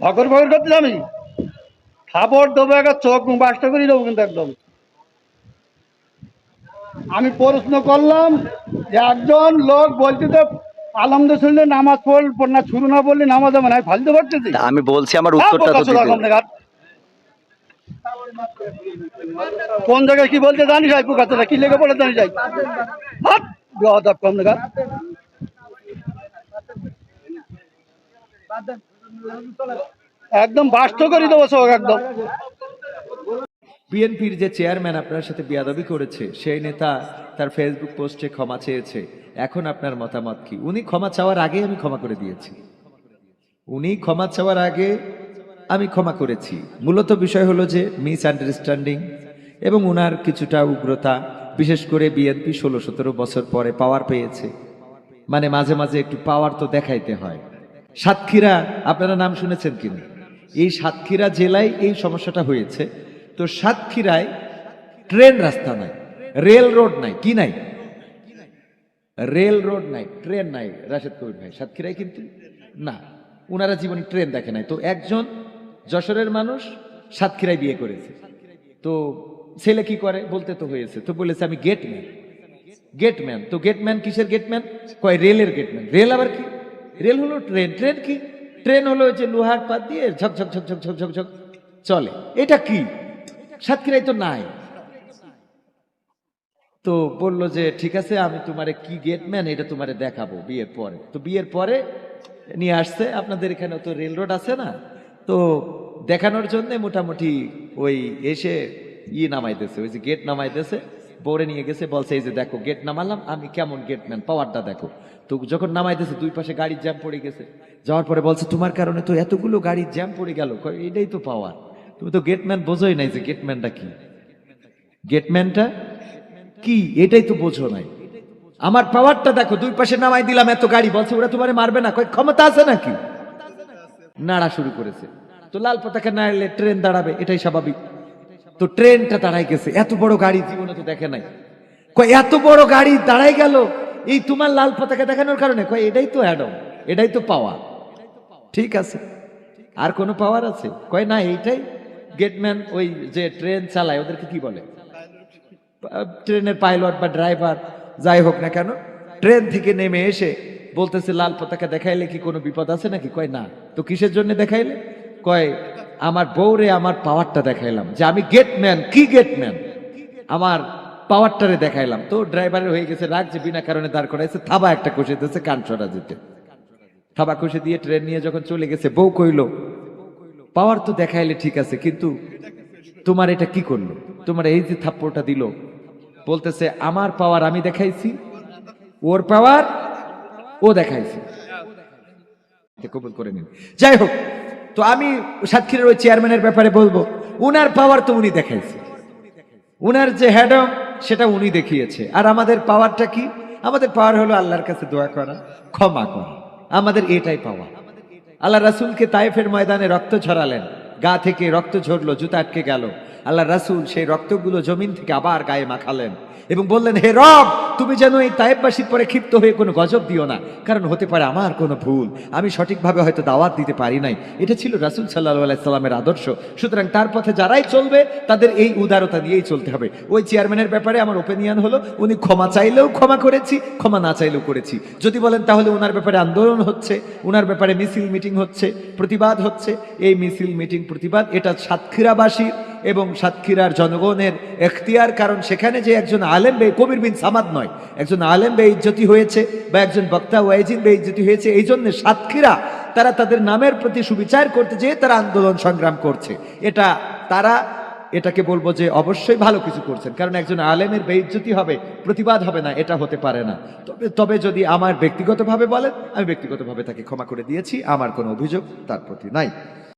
ভগর ভগর করতে আমি থাপড় দেবো, একটা চোখ বাসটা করে দেবো কিন্তু একদম। আমি প্রশ্ন করলাম যে একজন লোক বলতে তো আলমদে শুনলে নামাজ পড় না, শুরু না বললে নামাজ হবে না, আমি ফালতে পারতেছি। তা আমি বলছি আমার উত্তরটা তো দিতে। কোন জায়গায় কি বলতে জানিস? ভাই পোকাতটা কি লেগে পড়ে জানিস? যাই কম দেখা একদম বাস্ত করে দেবো চোখ একদম। বিএনপির যে চেয়ারম্যান আপনার সাথে বিয়াদবি করেছে সেই নেতা তার ফেসবুক পোস্টে ক্ষমা চেয়েছে, এখন আপনার মতামত কি? উনি ক্ষমা চাওয়ার আগে আমি ক্ষমা করে দিয়েছি, উনি ক্ষমা চাওয়ার আগে আমি ক্ষমা করেছি। মূলত বিষয় হলো যে মিসআন্ডারস্ট্যান্ডিং এবং উনার কিছুটা উগ্রতা, বিশেষ করে বিএনপি 16-17 বছর পরে পাওয়ার পেয়েছে, মানে মাঝে মাঝে একটু পাওয়ার তো দেখাইতে হয়। সাতক্ষীরা আপনারা নাম শুনেছেন কিনা? এই সাতক্ষীরা জেলায় এই সমস্যাটা হয়েছে। তো সাতক্ষীরায় ট্রেন রাস্তা নাই, রেল রোড নাই, কি নাই? রেল রোড নাই, ট্রেন নাই। রাশেদ কবির ভাই, সাতক্ষীরায় কিন্তু না, উনারা জীবনে ট্রেন দেখে নাই। তো একজন যশোরের মানুষ সাতক্ষীরায় বিয়ে করেছে, তো ছেলে কি করে বলতে তো হয়েছে, তো বলেছে আমি গেটম্যান। গেটম্যান তো গেটম্যান কিসের গেটম্যান? কয় রেলের গেটম্যান। রেল আবার কি? রেল হলো ট্রেন। ট্রেন কি? ট্রেন হলো যে লোহার পাত দিয়ে ঝক ঝক ঝক ঝক ঝক ঝক ঝক চলে। এটা কি? সাতক্ষীরায় তো নাই। তো বললো যে ঠিক আছে, আমি তোমারে কি গেটম্যান এটা তোমারে দেখাবো বিয়ের পরে। তো বিয়ের পরে নিয়ে আসছে, আপনাদের এখানে তো রেল রোড আছে না, তো দেখানোর জন্য মোটামুটি ওই এসে নামাইতেছে, ওই যে গেট নামাইতেছে, বউরে নিয়ে গেছে, বলছে এই যে দেখো গেট নামালাম, আমি কেমন গেটম্যান, পাওয়ারটা দেখো। তো যখন নামাইতেছে দুই পাশে গাড়ির জ্যাম পড়ে গেছে, যাওয়ার পরে বলছে তোমার কারণে তো এতগুলো গাড়ির জ্যাম পড়ে গেল। এটাই তো পাওয়ার, তুমি তো গেটম্যান বোঝোই নাই যে গেটম্যানটা কি। গেটম্যানটা কি এটাই তো বোঝো নাই। আমার পাওয়ারটা দেখো, দুই পাশে নামাই দিলাম এত গাড়ি, বলছে ওরা তোমারে মারবে না। ক্ষমতা আছে নাকি? নাড়া শুরু করেছে। তো লাল পতাকা নাড়লে ট্রেন দাঁড়াবে, এটাই স্বাভাবিক। তো ট্রেনটা দাঁড়াই গেছে, এত বড় গাড়ি জীবনে তো দেখে নাই। এত বড় গাড়ি দাঁড়াই গেল এই তোমার লাল পতাকা দেখানোর কারণে। এটাই তো অ্যাডম, এটাই তো পাওয়ার। ঠিক আছে, আর কোনো পাওয়ার আছে? না, এইটাই গেটম্যান। ওই যে ট্রেন চালায় ওদেরকে কি বলে? ট্রেনের পাইলট বা ড্রাইভার, যাই হোক না কেন, ট্রেন থেকে নেমে এসে বলতেছে লাল পতাকা দেখাইলে কি কোনো বিপদ আছে নাকি? না। তো কিসের জন্য দেখাইলে? আমার বউরে আমার পাওয়ারটা দেখাইলাম, যে আমি গেটম্যান। কি গেটম্যান? আমার পাওয়ারটারে দেখাইলাম। তো ড্রাইভারের হয়ে গেছে রাগ, যে বিনা কারণে দাঁড় করাইছে, থাবা একটা কষে দিয়েছে কান ছড়া যেতে। থাবা কষে দিয়ে ট্রেন নিয়ে যখন চলে গেছে, বউ কইল পাওয়ার তো দেখাইলে ঠিক আছে, কিন্তু তোমার এটা কি করলো? তোমার এই যে থাপ্পড়টা দিল, বলতেছে আমার পাওয়ার আমি দেখাইছি, ওর পাওয়ার ও দেখাইছে, কবুল করে নিন। যাই হোক, তো আমি সাতক্ষীরার ওই চেয়ারম্যানের ব্যাপারে বলবো, উনার পাওয়ার তো উনি দেখাইছে, উনার যে হ্যাডম সেটা উনি দেখিয়েছে। আর আমাদের পাওয়ারটা কি? আমাদের পাওয়ার হলো আল্লাহর কাছে দোয়া করা, ক্ষমা করা, আমাদের এটাই পাওয়ার। আল্লাহ রাসূলকে তায়েফের ময়দানে রক্ত ঝরালেন, গা থেকে রক্ত ঝরলো, জুতা আটকে গেল। আল্লাহ রাসূল সেই রক্তগুলো জমিন থেকে আবার গায়ে মাখালেন এবং বললেন, হে রব, তুমি যেন এই তায়েফবাসীর পরে ক্ষিপ্ত হয়ে কোনো গজব দিও না, কারণ হতে পারে আমার কোনো ভুল, আমি সঠিকভাবে হয়তো দাওয়াত দিতে পারি নাই। এটা ছিল রাসূল সাল্লাল্লাহু আলাইহি সাল্লামের আদর্শ। সুতরাং তার পথে যারাই চলবে তাদের এই উদারতা নিয়েই চলতে হবে। ওই চেয়ারম্যানের ব্যাপারে আমার ওপিনিয়ন হলো, উনি ক্ষমা চাইলেও ক্ষমা করেছি, ক্ষমা না চাইলেও করেছি। যদি বলেন তাহলে ওনার ব্যাপারে আন্দোলন হচ্ছে, ওনার ব্যাপারে মিছিল মিটিং হচ্ছে, প্রতিবাদ হচ্ছে, এই মিছিল মিটিং প্রতিবাদ এটা সাতক্ষীরাবাসীর এবং সাতক্ষীরার জনগণের এখতিয়ার। কারণ সেখানে যে একজন আলেম কবির বিন সামাদ নয়, একজন আলেম বেইজ্জতি হয়েছে বা একজন বক্তা ওয়াইজিন বেইজ্জতি হয়েছে, এই জন্য সাতক্ষীরা তারা তাদের নামের প্রতি সুবিচার করতে যেয়ে তারা আন্দোলন সংগ্রাম করছে। এটা তারা এটাকে বলবো যে অবশ্যই ভালো কিছু করছেন, কারণ একজন আলেমের বেইজ্জতি হবে, প্রতিবাদ হবে না, এটা হতে পারে না। তবে যদি আমার ব্যক্তিগতভাবে বলেন, আমি ব্যক্তিগতভাবে তাকে ক্ষমা করে দিয়েছি, আমার কোনো অভিযোগ তার প্রতি নাই।